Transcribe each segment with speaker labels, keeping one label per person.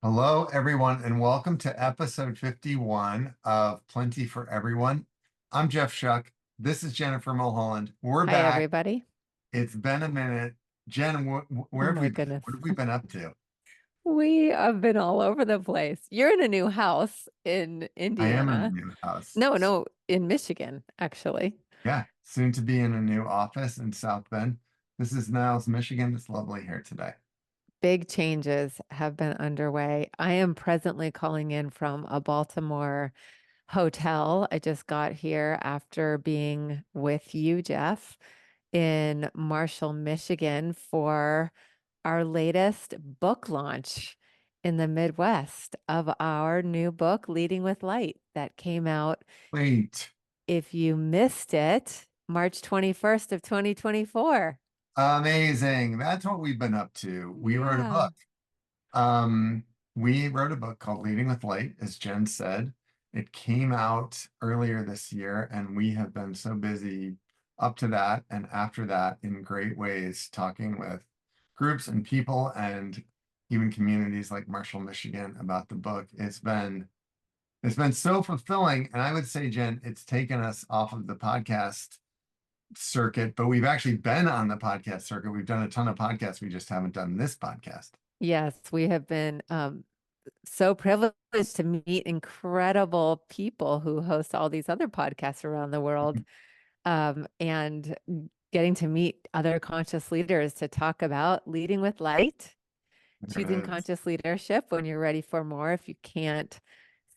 Speaker 1: Hello, everyone, and welcome to episode 51 of Plenty for Everyone. I'm Jeff Shuck. This is Jennifer Mulholland. We're
Speaker 2: Hi,
Speaker 1: back.
Speaker 2: everybody.
Speaker 1: It's been a minute. Jen, where
Speaker 2: Oh
Speaker 1: have
Speaker 2: my
Speaker 1: we been?
Speaker 2: goodness.
Speaker 1: What have we been up to?
Speaker 2: We have been all over the place. You're in a new house in
Speaker 1: I am in a
Speaker 2: Indiana.
Speaker 1: new house.
Speaker 2: No, in Michigan, actually.
Speaker 1: Yeah, soon to be in a new office in South Bend. This is Niles, Michigan. It's lovely here today.
Speaker 2: Big changes have been underway. I am presently calling in from a Baltimore hotel. I just got here after being with you, Jeff, in Marshall, Michigan for our latest book launch in the Midwest of our new book, Leading with Light, that came out,
Speaker 1: Wait,
Speaker 2: if you missed it, March 21st of 2024.
Speaker 1: amazing. That's what we've been up to. We wrote a
Speaker 2: Yeah.
Speaker 1: book. Um, we wrote a book called Leading with Light, as Jen said. It came out earlier this year, and we have been so busy up to that and after that in great ways, talking with groups and people and even communities like Marshall, Michigan about the book. It's been so fulfilling. And I would say, Jen, it's taken us off of the podcast circuit, but we've actually been on the podcast circuit. We've done a ton of podcasts. We just haven't done this podcast.
Speaker 2: Yes, we have been so privileged to meet incredible people who host all these other podcasts around the world, and getting to meet other conscious leaders to talk about leading with light,
Speaker 1: There
Speaker 2: choosing
Speaker 1: it is.
Speaker 2: conscious leadership when you're ready for more. If you can't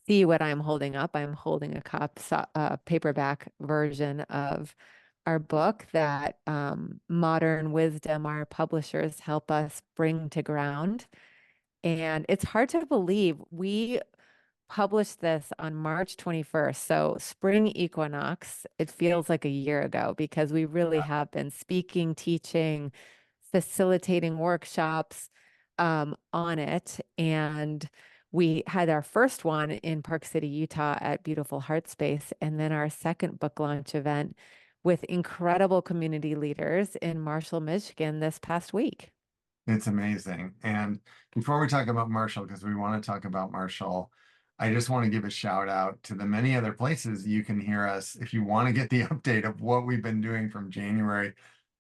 Speaker 2: see what I'm holding up, I'm holding a paperback version of our book that Modern Wisdom, our publishers, help us bring to ground. And it's hard to believe we published this on March 21st. So, spring equinox, it feels like a year ago because we really have been speaking, teaching, facilitating workshops on it. And we had our first one in Park City, Utah at Beautiful Heart Space, and then our second book launch event with incredible community leaders in Marshall, Michigan this past week.
Speaker 1: It's amazing. And before we talk about Marshall, because we want to talk about Marshall, I just want to give a shout out to the many other places you can hear us if you want to get the update of what we've been doing from January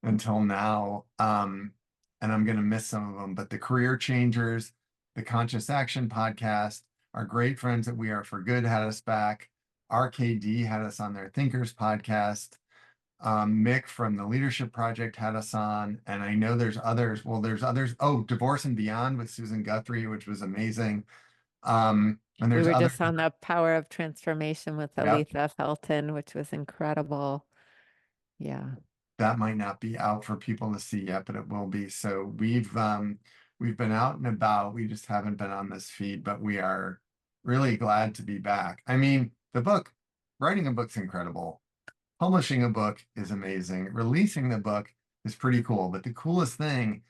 Speaker 1: until now. And I'm going to miss some of them, but the Career Changers, the Conscious Action podcast, our great friends at We Are for Good had us back. RKD had us on their Thinkers podcast. Mick from the Leadership Project had us on, and I know there's others. Well, there's others. Oh, Divorce and Beyond with Susan Guthrie, which was amazing. And
Speaker 2: We
Speaker 1: there's
Speaker 2: were
Speaker 1: others.
Speaker 2: just on the Power of Transformation with
Speaker 1: Yep,
Speaker 2: Aletha Felton, which was incredible. Yeah.
Speaker 1: that might not be out for people to see yet, but it will be. So we've been out and about. We just haven't been on this feed, but we are really glad to be back. I mean, the book, writing a book's incredible. Publishing a book is amazing. Releasing the book is pretty cool. But the coolest thing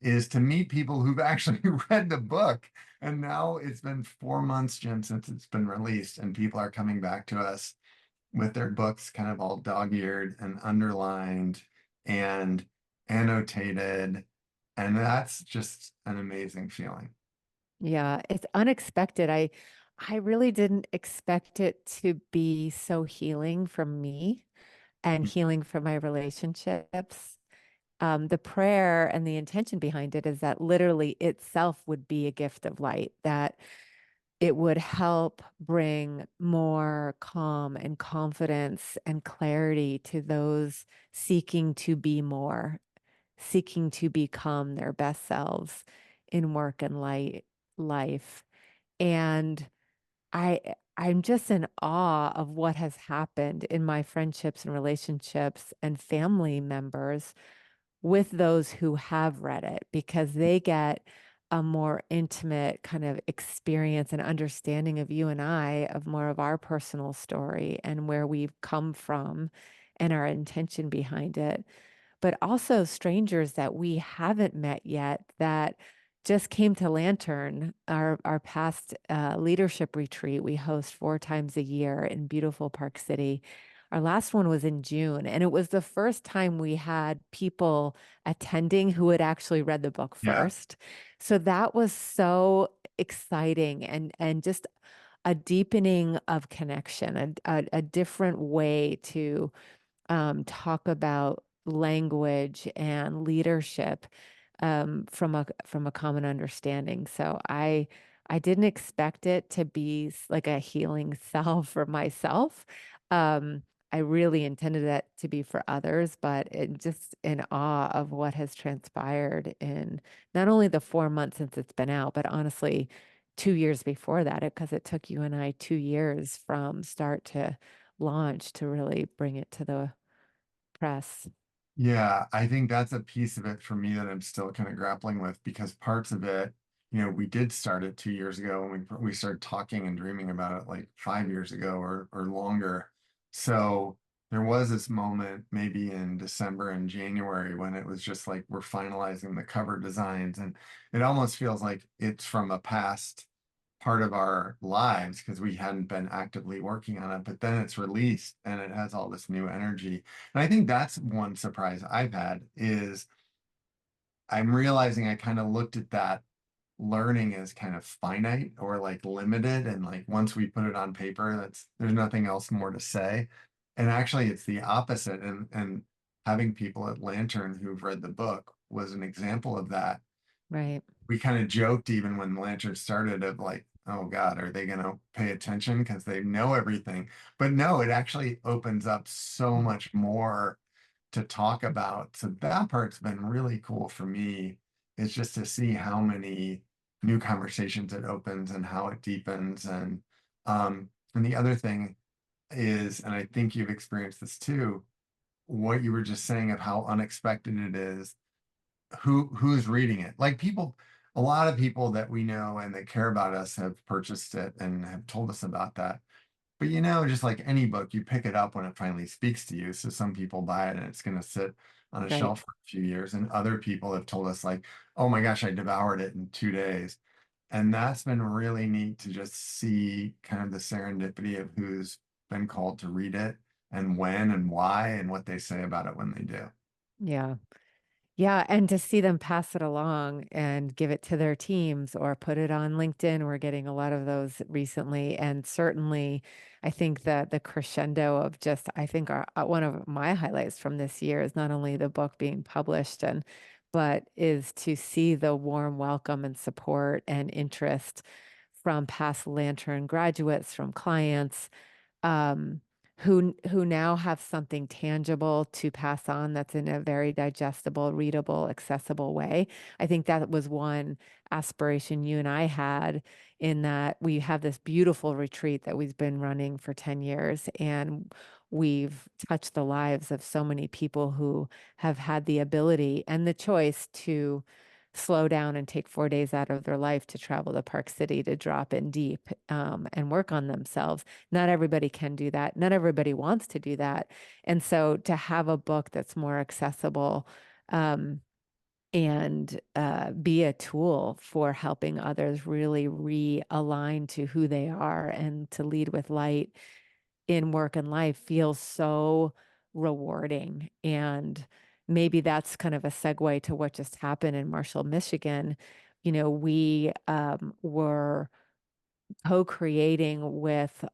Speaker 1: is to meet people who've actually read the book. And now it's been 4 months, Jim, since it's been released, and people are coming back to us with their books kind of all dog-eared and underlined and annotated. And that's just an amazing feeling.
Speaker 2: Yeah, it's unexpected. I really didn't expect it to be so healing for me and healing for my relationships. The prayer and the intention behind it is that literally itself would be a gift of light, that it would help bring more calm and confidence and clarity to those seeking to be more, seeking to become their best selves in work and life. And I'm just in awe of what has happened in my friendships and relationships and family members with those who have read it because they get a more intimate kind of experience and understanding of you and I, of more of our personal story and where we've come from and our intention behind it, but also strangers that we haven't met yet that just came to Lantern, our past leadership retreat we host 4 times a year in beautiful Park City. Our last one was in June, and it was the first time we had people attending who had actually read the book
Speaker 1: Yeah.
Speaker 2: first. So that was so exciting and just a deepening of connection, a different way to talk about language and leadership from a common understanding. So I didn't expect it to be like a healing salve for myself. Um, I really intended it to be for others, but just in awe of what has transpired in not only the 4 months since it's been out, but honestly, 2 years before that, because it took you and I 2 years from start to launch to really bring it to the press.
Speaker 1: Yeah, I think that's a piece of it for me that I'm still kind of grappling with because parts of it, we did start it 2 years ago and we started talking and dreaming about it like 5 years ago or longer. So there was this moment maybe in December and January when it was just like we're finalizing the cover designs and it almost feels like it's from a past part of our lives because we hadn't been actively working on it, but then it's released and it has all this new energy. And I think that's one surprise I've had is I'm realizing I kind of looked at that learning as kind of finite or like limited and like once we put it on paper, there's nothing else more to say. And actually it's the opposite. And having people at Lantern who've read the book was an example of that.
Speaker 2: Right.
Speaker 1: We kind of joked even when Lantern started of like, oh God, are they going to pay attention because they know everything? But no, it actually opens up so much more to talk about. So that part's been really cool for me. Is just to see how many new conversations it opens and how it deepens. And the other thing is, and I think you've experienced this too, what you were just saying of how unexpected it is who's reading it. Like people, a lot of people that we know and that care about us have purchased it and have told us about that. But just like any book, you pick it up when it finally speaks to you. So some people buy it and it's going to sit on a
Speaker 2: Right.
Speaker 1: shelf for a few years. And other people have told us like, oh my gosh, I devoured it in 2 days. And that's been really neat to just see kind of the serendipity of who's been called to read it and when and why and what they say about it when they do.
Speaker 2: Yeah. Yeah, and to see them pass it along and give it to their teams or put it on LinkedIn, we're getting a lot of those recently. And certainly, I think that the crescendo of just, I think one of my highlights from this year is not only the book being published but is to see the warm welcome and support and interest from past Lantern graduates, from clients, um, who now have something tangible to pass on that's in a very digestible, readable, accessible way. I think that was one aspiration you and I had in that we have this beautiful retreat that we've been running for 10 years and we've touched the lives of so many people who have had the ability and the choice to slow down and take 4 days out of their life to travel to Park City to drop in deep and work on themselves. Not everybody can do that. Not everybody wants to do that. And so to have a book that's more accessible and be a tool for helping others really realign to who they are and to lead with light in work and life feels so rewarding. And maybe that's kind of a segue to what just happened in Marshall, Michigan. We were co-creating with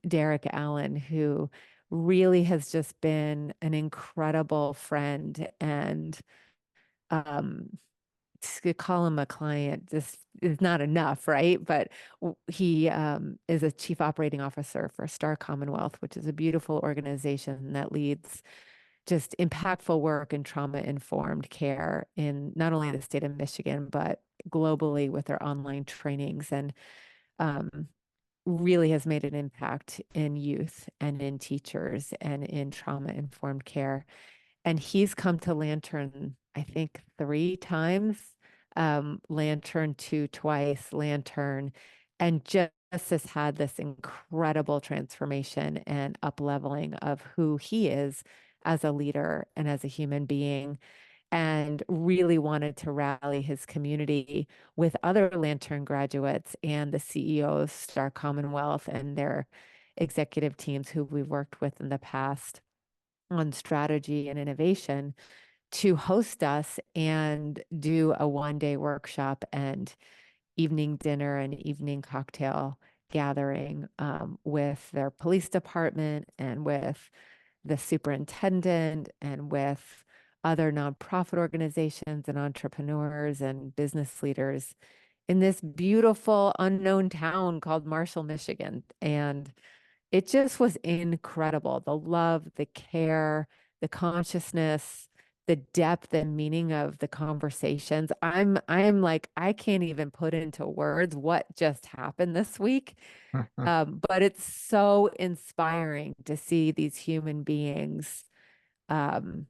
Speaker 2: Derek Allen, who really has just been an incredible friend and um, to call him a client just is not enough, right? But he is a chief operating officer for Star Commonwealth, which is a beautiful organization that leads just impactful work in trauma-informed care in not only the state of Michigan, but globally with their online trainings and um, really has made an impact in youth and in teachers and in trauma-informed care. And he's come to Lantern, I think, 3 times, Lantern 2 twice, Lantern, and just has had this incredible transformation and up-leveling of who he is as a leader and as a human being, and really wanted to rally his community with other Lantern graduates and the CEOs of Star Commonwealth and their executive teams who we've worked with in the past on strategy and innovation to host us and do a 1 day workshop and evening dinner and evening cocktail gathering with their police department and with the superintendent and with other nonprofit organizations and entrepreneurs and business leaders in this beautiful unknown town called Marshall, Michigan. And it just was incredible. The love, the care, the consciousness, the depth and meaning of the conversations. I'm like, I can't even put into words what just happened this week. But it's so inspiring to see these human beings um,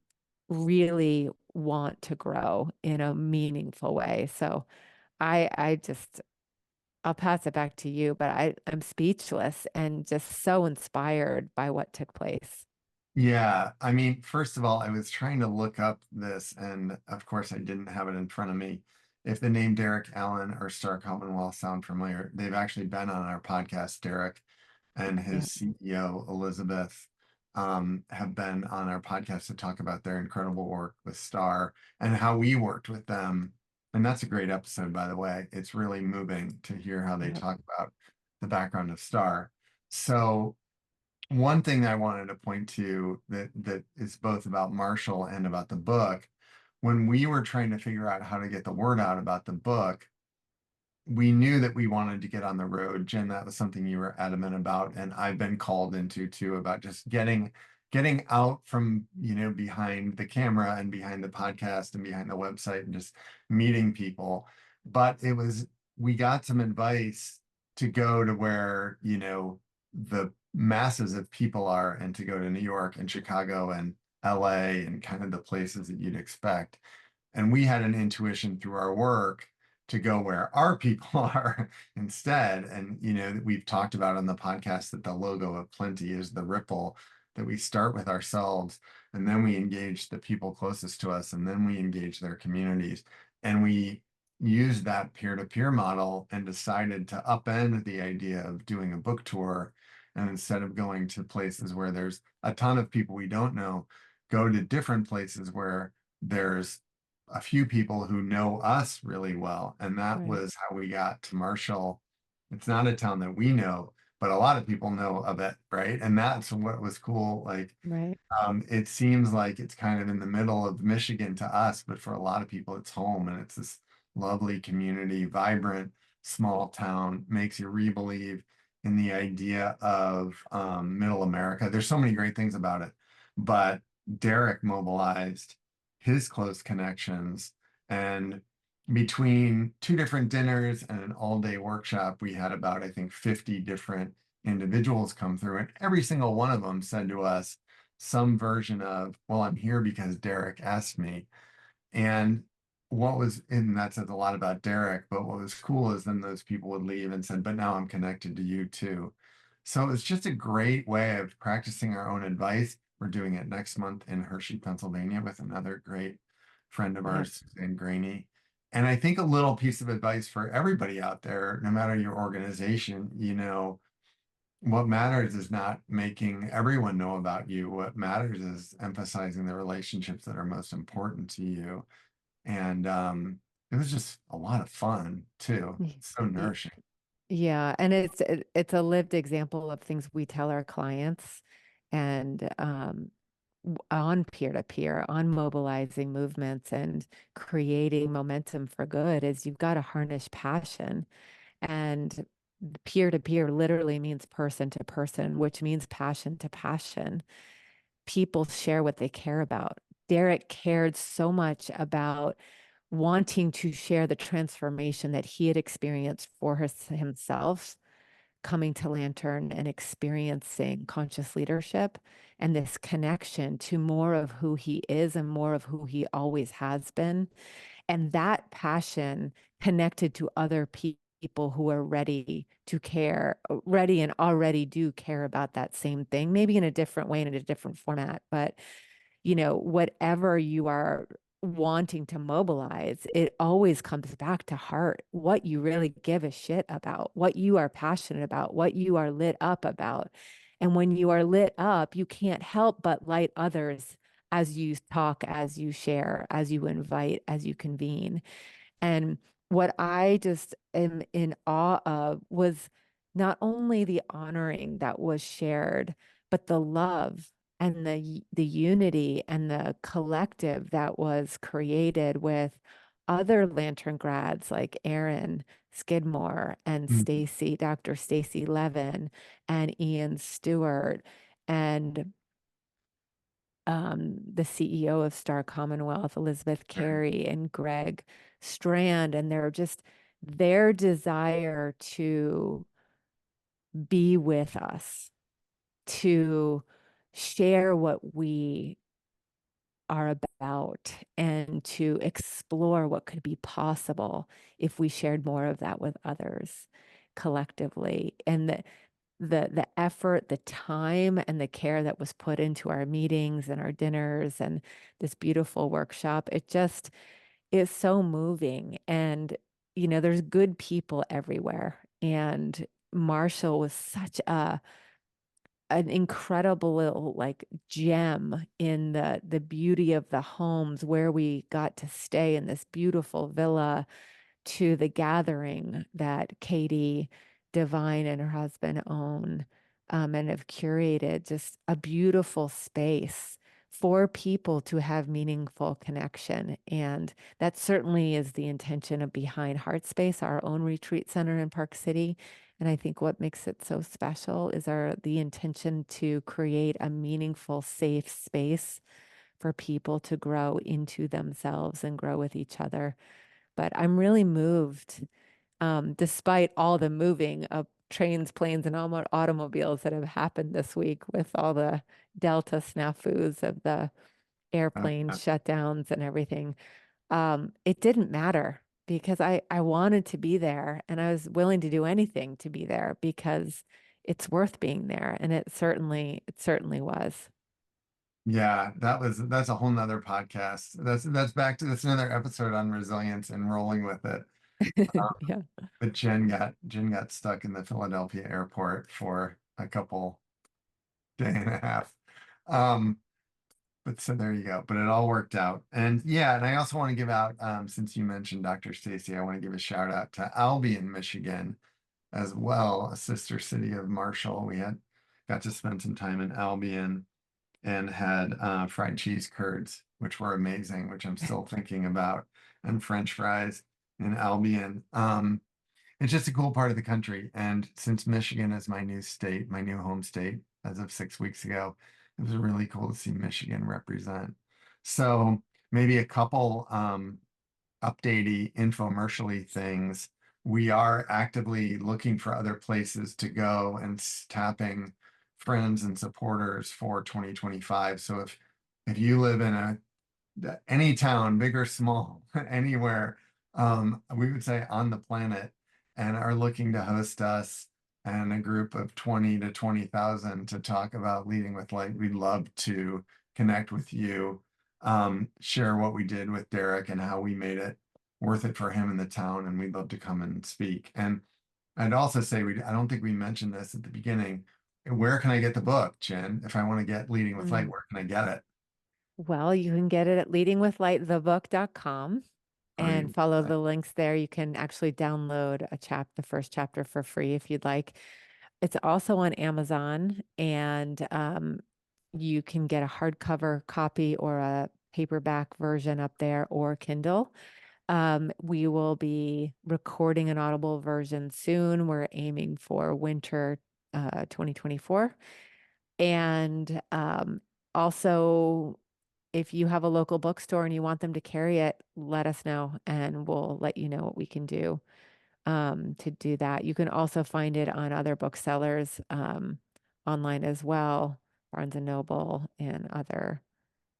Speaker 2: really want to grow in a meaningful way. So I just I'll pass it back to you, but I'm speechless and just so inspired by what took place.
Speaker 1: Yeah, I mean, first of all, I was trying to look up this, and of course, I didn't have it in front of me. If the name Derek Allen or Star Commonwealth sound familiar, they've actually been on our podcast. Derek and
Speaker 2: Yeah,
Speaker 1: his CEO, Elizabeth, have been on our podcast to talk about their incredible work with Star and how we worked with them. And that's a great episode, by the way. It's really moving to hear how they
Speaker 2: yeah,
Speaker 1: talk about the background of Star. So, one thing I wanted to point to that is both about Marshall and about the book, when we were trying to figure out how to get the word out about the book, we knew that we wanted to get on the road. Jen, that was something you were adamant about, and I've been called into too about just getting out from, behind the camera and behind the podcast and behind the website and just meeting people. But we got some advice to go to where, the masses of people are and to go to New York and Chicago and LA and kind of the places that you'd expect. And we had an intuition through our work to go where our people are instead. And, we've talked about on the podcast that the logo of Plenty is the ripple, that we start with ourselves and then we engage the people closest to us and then we engage their communities. And we used that peer-to-peer model and decided to upend the idea of doing a book tour. And instead of going to places where there's a ton of people we don't know, go to different places where there's a few people who know us really well. And that
Speaker 2: right,
Speaker 1: was how we got to Marshall. It's not a town that we know, but a lot of people know of it, right? And that's what was cool. Like,
Speaker 2: right,
Speaker 1: it seems like it's kind of in the middle of Michigan to us, but for a lot of people, it's home and it's this lovely community, vibrant, small town, makes you re-believe in the idea of middle America. There's so many great things about it, but Derek mobilized his close connections, and between two different dinners and an all-day workshop, we had about, I think, 50 different individuals come through, and every single one of them said to us some version of, well, I'm here because Derek asked me. And and that says a lot about Derek, but what was cool is then those people would leave and said, but now I'm connected to you too. So it's just a great way of practicing our own advice. We're doing it next month in Hershey, Pennsylvania with another great friend of
Speaker 2: yeah,
Speaker 1: ours, Suzanne Graney. And I think a little piece of advice for everybody out there, no matter your organization, what matters is not making everyone know about you. What matters is emphasizing the relationships that are most important to you. And it was just a lot of fun too.
Speaker 2: y-
Speaker 1: So
Speaker 2: y-
Speaker 1: nourishing.
Speaker 2: yeah. And it's a lived example of things we tell our clients, and on peer to peer, on mobilizing movements and creating momentum for good is you've got to harness passion. And peer to peer literally means person to person, which means passion to passion. People share what they care about. Derek cared so much about wanting to share the transformation that he had experienced for himself, coming to Lantern and experiencing conscious leadership and this connection to more of who he is and more of who he always has been. And that passion connected to other people who are ready to care, ready and already do care about that same thing, maybe in a different way and in a different format. But whatever you are wanting to mobilize, it always comes back to heart, what you really give a shit about, what you are passionate about, what you are lit up about. And when you are lit up, you can't help but light others as you talk, as you share, as you invite, as you convene. And what I just am in awe of was not only the honoring that was shared, but the love and the unity and the collective that was created with other Lantern grads like Aaron Skidmore and
Speaker 1: Mhm.
Speaker 2: Stacy, Dr. Stacy Levin and Ian Stewart and the CEO of Star Commonwealth, Elizabeth
Speaker 1: Right.
Speaker 2: Carey, and Greg Strand, and they're just their desire to be with us, to share what we are about, and to explore what could be possible if we shared more of that with others collectively. And the effort, the time, and the care that was put into our meetings and our dinners and this beautiful workshop, it just is so moving. And, there's good people everywhere. And Marshall was such an incredible little like gem in the beauty of the homes where we got to stay in this beautiful villa to the gathering that Katie Devine and her husband own, and have curated just a beautiful space for people to have meaningful connection. And that certainly is the intention of behind Heart Space, our own retreat center in Park City. And I think what makes it so special is the intention to create a meaningful, safe space for people to grow into themselves and grow with each other. But I'm really moved, despite all the moving of trains, planes, and automobiles that have happened this week with all the Delta snafus of the airplane
Speaker 1: Yeah.
Speaker 2: shutdowns and everything. It didn't matter because I wanted to be there and I was willing to do anything to be there because it's worth being there. And it certainly was.
Speaker 1: Yeah, that's a whole nother podcast. That's another episode on resilience and rolling with it.
Speaker 2: Yeah.
Speaker 1: But Jen got stuck in the Philadelphia airport for a couple day and a half. Um, but so there you go. But it all worked out. And yeah, and I also want to give out, since you mentioned Dr. Stacy, I want to give a shout out to Albion, Michigan as well, a sister city of Marshall. We had got to spend some time in Albion and had fried cheese curds, which were amazing, which I'm still thinking about, and French fries in Albion. It's just a cool part of the country. And since Michigan is my new state, my new home state, as of 6 weeks ago, it was really cool to see Michigan represent. So maybe a couple updatey infomercially things. We are actively looking for other places to go and tapping friends and supporters for 2025. So if you live in any town, big or small, anywhere, we would say on the planet, and are looking to host us and a group of 20 to 20,000 to talk about leading with light, we'd love to connect with you, share what we did with Derek and how we made it worth it for him in the town, and we'd love to come and speak. And I'd also say I don't think we mentioned this at the beginning. Where can I get the book, Jen? If I want to get Leading with Light,
Speaker 2: Mm.
Speaker 1: where can I get it?
Speaker 2: Well, you can get it at leadingwithlightthebook.com
Speaker 1: Oh,
Speaker 2: and
Speaker 1: you
Speaker 2: follow the links there. You can actually download the first chapter for free if you'd like. It's also on Amazon, and you can get a hardcover copy or a paperback version up there or Kindle. We will be recording an Audible version soon. We're aiming for winter 2024. And also, if you have a local bookstore and you want them to carry it, let us know and we'll let you know what we can do to do that. You can also find it on other booksellers online as well, Barnes and Noble and other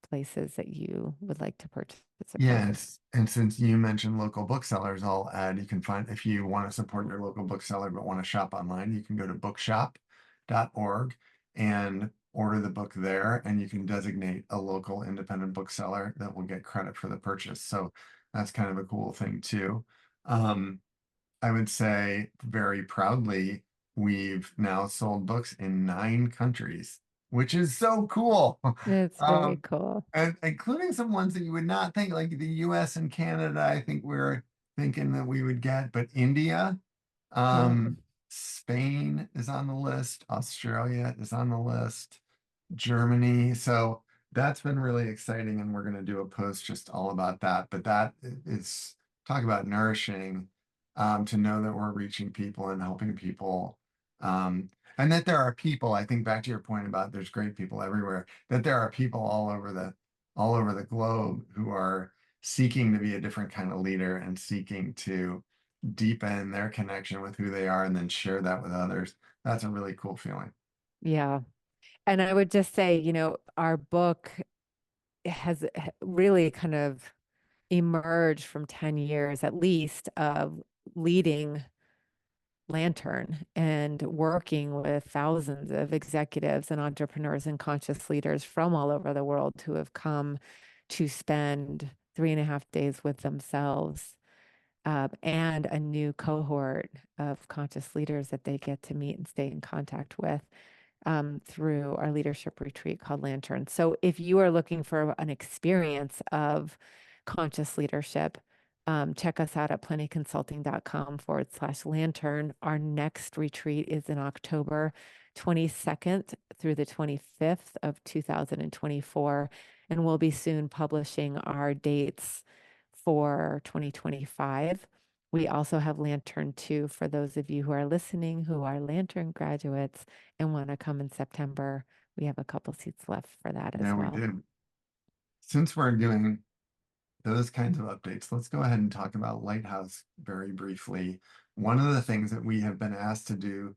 Speaker 2: places that you would like to purchase a book.
Speaker 1: Yes, and since you mentioned local booksellers, I'll add you can find if you want to support your local bookseller but want to shop online, you can go to bookshop.org and order the book there, and you can designate a local independent bookseller that will get credit for the purchase. So that's kind of a cool thing too. Um, I would say very proudly, we've now sold books in 9 countries, which is so cool.
Speaker 2: It's very
Speaker 1: Um,
Speaker 2: cool.
Speaker 1: and including some ones that you would not think, like the US and Canada. I think we're thinking that we would get, but India,
Speaker 2: Oh,
Speaker 1: um, Spain is on the list, Australia is on the list, Germany. So that's been really exciting, and we're going to do a post just all about that. But that is talk about nourishing, to know that we're reaching people and helping people, and that there are people. I think back to your point about there's great people everywhere. That there are people all over the globe who are seeking to be a different kind of leader and seeking to deepen their connection with who they are and then share that with others. That's a really cool feeling.
Speaker 2: yeah. And I would just say, our book has really kind of emerged from 10 years at least of leading Lantern and working with thousands of executives and entrepreneurs and conscious leaders from all over the world who have come to spend 3.5 days with themselves, and a new cohort of conscious leaders that they get to meet and stay in contact with, through our leadership retreat called Lantern. So if you are looking for an experience of conscious leadership, check us out at plentyconsulting.com/lantern. Our next retreat is in October 22nd through the 25th of 2024, and we'll be soon publishing our dates for 2025. We also have Lantern 2 for those of you who are listening who are Lantern graduates and want to come in September. We have a couple seats left for that
Speaker 1: Yeah,
Speaker 2: as
Speaker 1: we
Speaker 2: well.
Speaker 1: do. Since we're doing those kinds of updates, let's go ahead and talk about Lighthouse very briefly. One of the things that we have been asked to do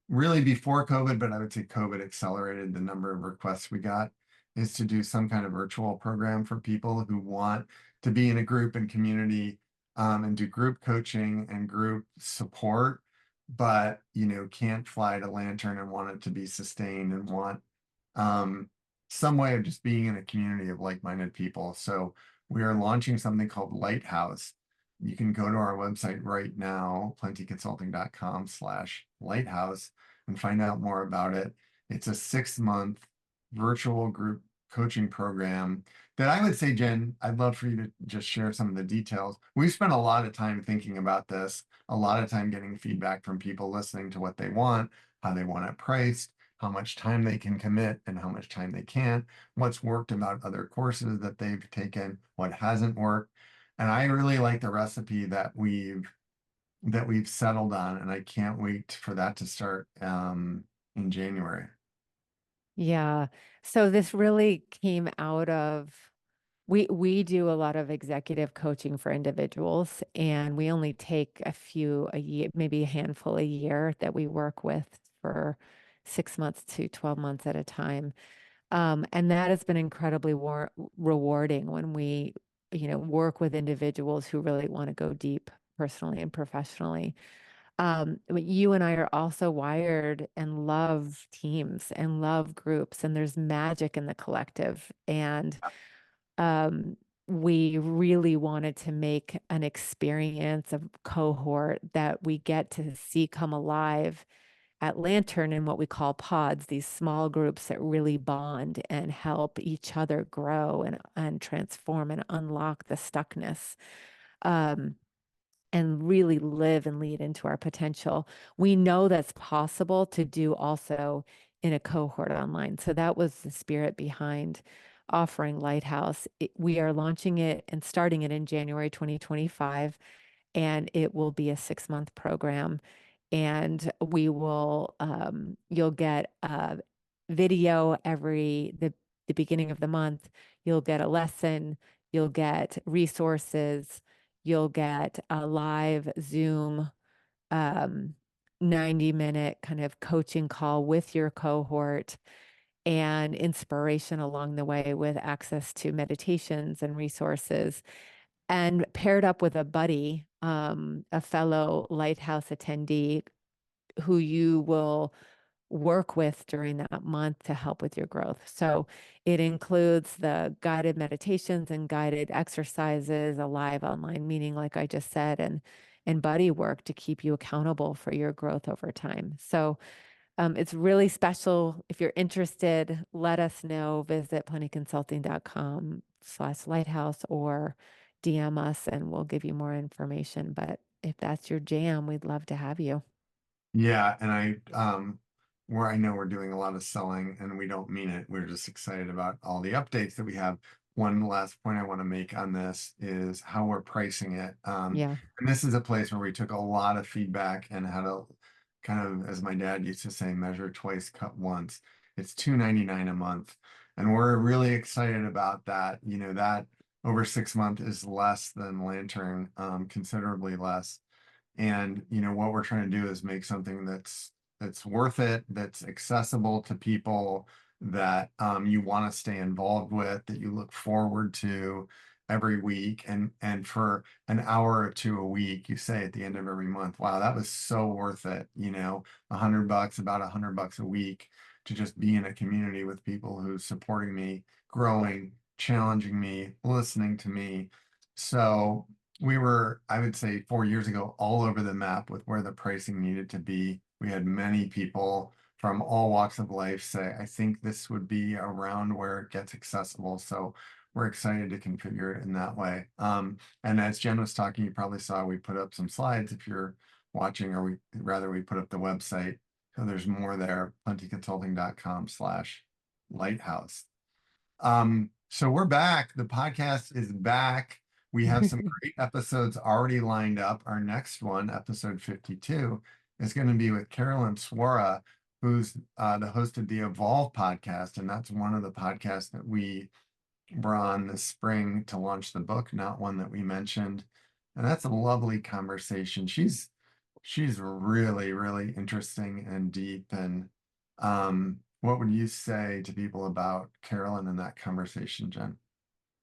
Speaker 1: really before COVID, but I would say COVID accelerated the number of requests we got, is to do some kind of virtual program for people who want to be in a group and community, and do group coaching and group support, but can't fly to Lantern and want it to be sustained and want, um, some way of just being in a community of like-minded people. So we are launching something called Lighthouse. You can go to our website right now, plentyconsulting.com/lighthouse, and find out more about it. It's a 6-month virtual group coaching program that I would say, Jen, I'd love for you to just share some of the details. We've spent a lot of time thinking about this, a lot of time getting feedback from people listening to what they want, how they want it priced, how much time they can commit and how much time they can't, what's worked about other courses that they've taken, what hasn't worked. And I really like the recipe that we've settled on, and I can't wait for that to start, in January.
Speaker 2: Yeah. So this really came out of we do a lot of executive coaching for individuals, and we only take a few a year, maybe a handful a year that we work with for 6 months to 12 months at a time. And that has been incredibly rewarding when we, work with individuals who really want to go deep personally and professionally. But you and I are also wired and love teams and love groups, and there's magic in the collective. And um, we really wanted to make an experience of cohort that we get to see come alive at Lantern in what we call pods, these small groups that really bond and help each other grow and transform and unlock the stuckness. Um, and really live and lead into our potential. We know that's possible to do also in a cohort online. So that was the spirit behind offering Lighthouse. We are launching it and starting it in January 2025, and it will be a 6-month program. And you'll get a video the beginning of the month. You'll get a lesson, you'll get resources, you'll get a live Zoom, um, 90-minute kind of coaching call with your cohort and inspiration along the way with access to meditations and resources, and paired up with a buddy, a fellow Lighthouse attendee who you will work with during that month to help with your growth. So it includes the guided meditations and guided exercises, a live online meeting, like I just said, and buddy work to keep you accountable for your growth over time. So it's really special. If you're interested, let us know. Visit plentyconsulting.com/lighthouse, or DM us and we'll give you more information. But if that's your jam, we'd love to have you.
Speaker 1: Yeah, and where I know we're doing a lot of selling and we don't mean it. We're just excited about all the updates that we have. One last point I want to make on this is how we're pricing it.
Speaker 2: Yeah.
Speaker 1: And this is a place where we took a lot of feedback and had a kind of, as my dad used to say, measure twice, cut once. It's $2.99 a month. And we're really excited about that. You know, that over 6 months is less than Lantern, considerably less. And what we're trying to do is make something that's worth it, that's accessible to people, that you want to stay involved with, that you look forward to every week. And for an hour or two a week, you say at the end of every month, wow, that was so worth it. $100, about $100 a week to just be in a community with people who's supporting me, growing, challenging me, listening to me. So we were, I would say, 4 years ago, all over the map with where the pricing needed to be. We had many people from all walks of life say, I think this would be around where it gets accessible. So we're excited to configure it in that way. And as Jen was talking, you probably saw we put up some slides if you're watching, or we put up the website. So there's more there, plentyconsulting.com/lighthouse. So we're back. The podcast is back. We have some great episodes already lined up. Our next one, episode 52, is going to be with Carolyn Swara, who's the host of the Evolve podcast. And that's one of the podcasts that we were on this spring to launch the book, not one that we mentioned. And that's a lovely conversation. She's really, really interesting and deep. And what would you say to people about Carolyn in that conversation, Jen?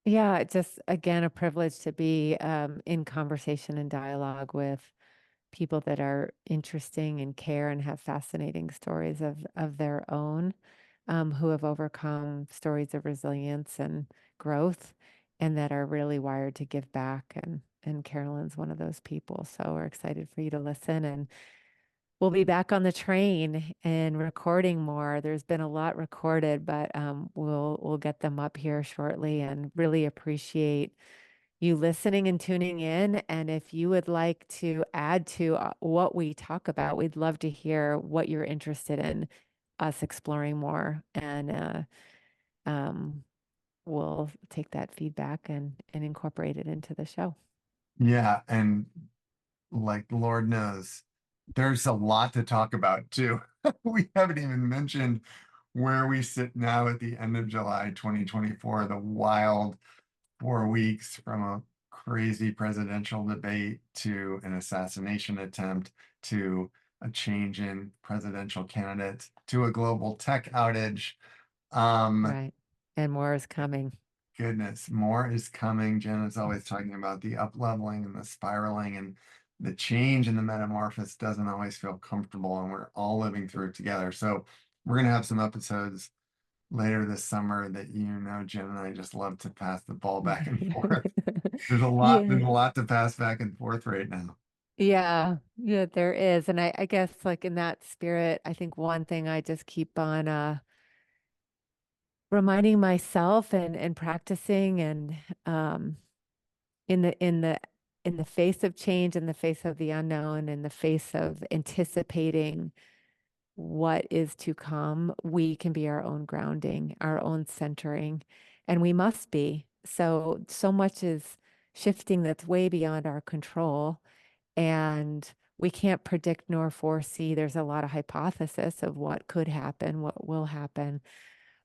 Speaker 2: Yeah, just again, a privilege to be in conversation and dialogue with people that are interesting and care and have fascinating stories of their own, who have overcome stories of resilience and growth, and that are really wired to give back. And Carolyn's one of those people. So we're excited for you to listen, and we'll be back on the train and recording more. There's been a lot recorded, but we'll get them up here shortly, and really appreciate you listening and tuning in. And if you would like to add to what we talk about, we'd love to hear what you're interested in us exploring more. And um, we'll take that feedback and incorporate it into the show.
Speaker 1: Yeah, and like Lord knows, there's a lot to talk about too. We haven't even mentioned where we sit now at the end of July 2024, the wild 4 weeks from a crazy presidential debate to an assassination attempt to a change in presidential candidates to a global tech outage. Um,
Speaker 2: Right. And more is coming.
Speaker 1: Goodness, more is coming. Jen is always talking about the up leveling and the spiraling, and the change and the metamorphosis doesn't always feel comfortable, and we're all living through it together. So we're gonna have some episodes later this summer that Jen and I just love to pass the ball back and forth. There's
Speaker 2: Yeah.
Speaker 1: a lot to pass back and forth right now.
Speaker 2: Yeah, yeah, there is. And I guess like in that spirit, I think one thing I just keep on reminding myself and practicing and in the face of change, in the face of the unknown, in the face of anticipating what is to come, we can be our own grounding, our own centering, and we must be. So much is shifting that's way beyond our control, and we can't predict nor foresee. There's a lot of hypothesis of what could happen, what will happen.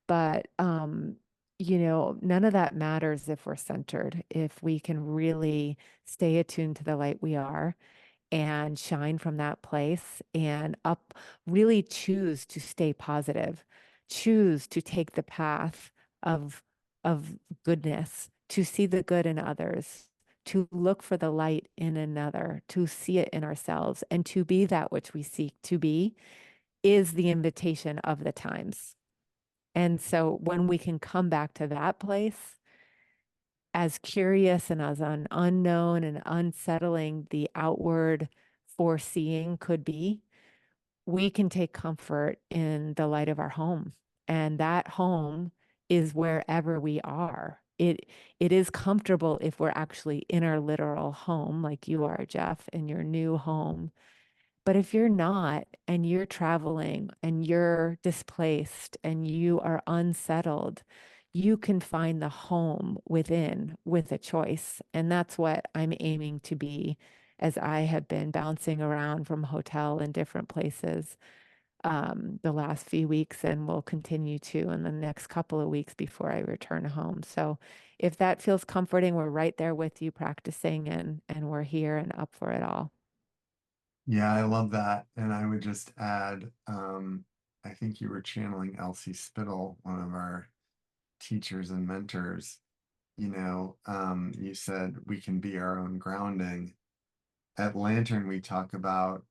Speaker 2: But none of that matters if we're centered, if we can really stay attuned to the light we are and shine from that place and up, really choose to stay positive, choose to take the path of goodness, to see the good in others, to look for the light in another, to see it in ourselves, and to be that which we seek to be is the invitation of the times. And so when we can come back to that place, as curious and as unknown and unsettling the outward foreseeing could be, we can take comfort in the light of our home. And that home is wherever we are. it is comfortable if we're actually in our literal home, like you are, Jeff, in your new home. But if you're not, and you're traveling and you're displaced and you are unsettled, you can find the home within with a choice. And that's what I'm aiming to be as I have been bouncing around from hotel in different places the last few weeks and will continue to in the next couple of weeks before I return home. So if that feels comforting, we're right there with you practicing and we're here and up for it all.
Speaker 1: Yeah, I love that. And I would just add, I think you were channeling Elsie Spittle, one of our teachers and mentors. You said we can be our own grounding. At Lantern, we talk about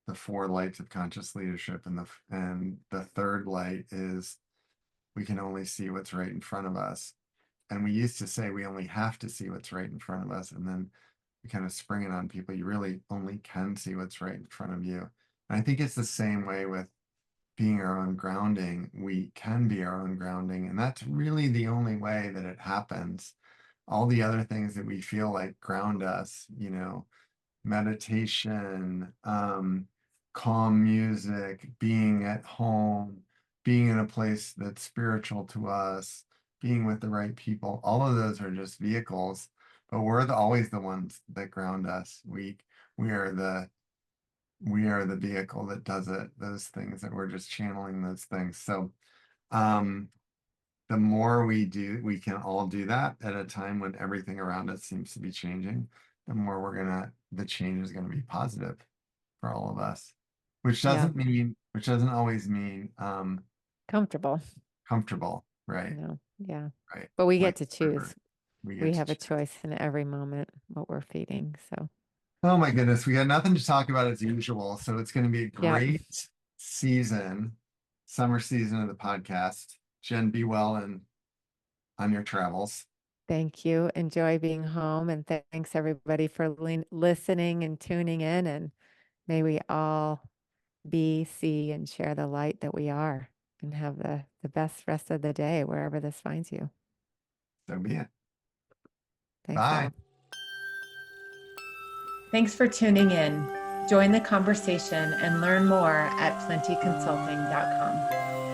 Speaker 1: the four lights of conscious leadership, and the third light is we can only see what's right in front of us. And we used to say we only have to see what's right in front of us, and then we kind of spring it on people. You really only can see what's right in front of you. And I think it's the same way with being our own grounding. We can be our own grounding, and that's really the only way that it happens. All the other things that we feel like ground us, meditation, calm music, being at home, being in a place that's spiritual to us, being with the right people, all of those are just vehicles, but always the ones that ground us. We are the vehicle that does it, those things that we're just channeling those things. So um the more we do, we can all do that at a time when everything around us seems to be changing, the more the change is gonna be positive for all of us.
Speaker 2: Yeah,
Speaker 1: Which doesn't always mean
Speaker 2: comfortable,
Speaker 1: comfortable, right?
Speaker 2: yeah.
Speaker 1: Right.
Speaker 2: But we get
Speaker 1: Like
Speaker 2: to
Speaker 1: river,
Speaker 2: choose.
Speaker 1: we get
Speaker 2: We
Speaker 1: to
Speaker 2: have a
Speaker 1: choose.
Speaker 2: choice in every moment what we're feeding. So,
Speaker 1: Oh my goodness, we got nothing to talk about as usual, so it's gonna be a
Speaker 2: yeah,
Speaker 1: great season, summer season of the podcast. Jen, be well and on your travels.
Speaker 2: thank you. Enjoy being home. And thanks everybody for listening and tuning in. And may we all be, see, and share the light that we are and have the best rest of the day wherever this finds you.
Speaker 1: So be it.
Speaker 2: Thanks
Speaker 1: Bye.
Speaker 2: all. Thanks for tuning in. Join the conversation and learn more at plentyconsulting.com.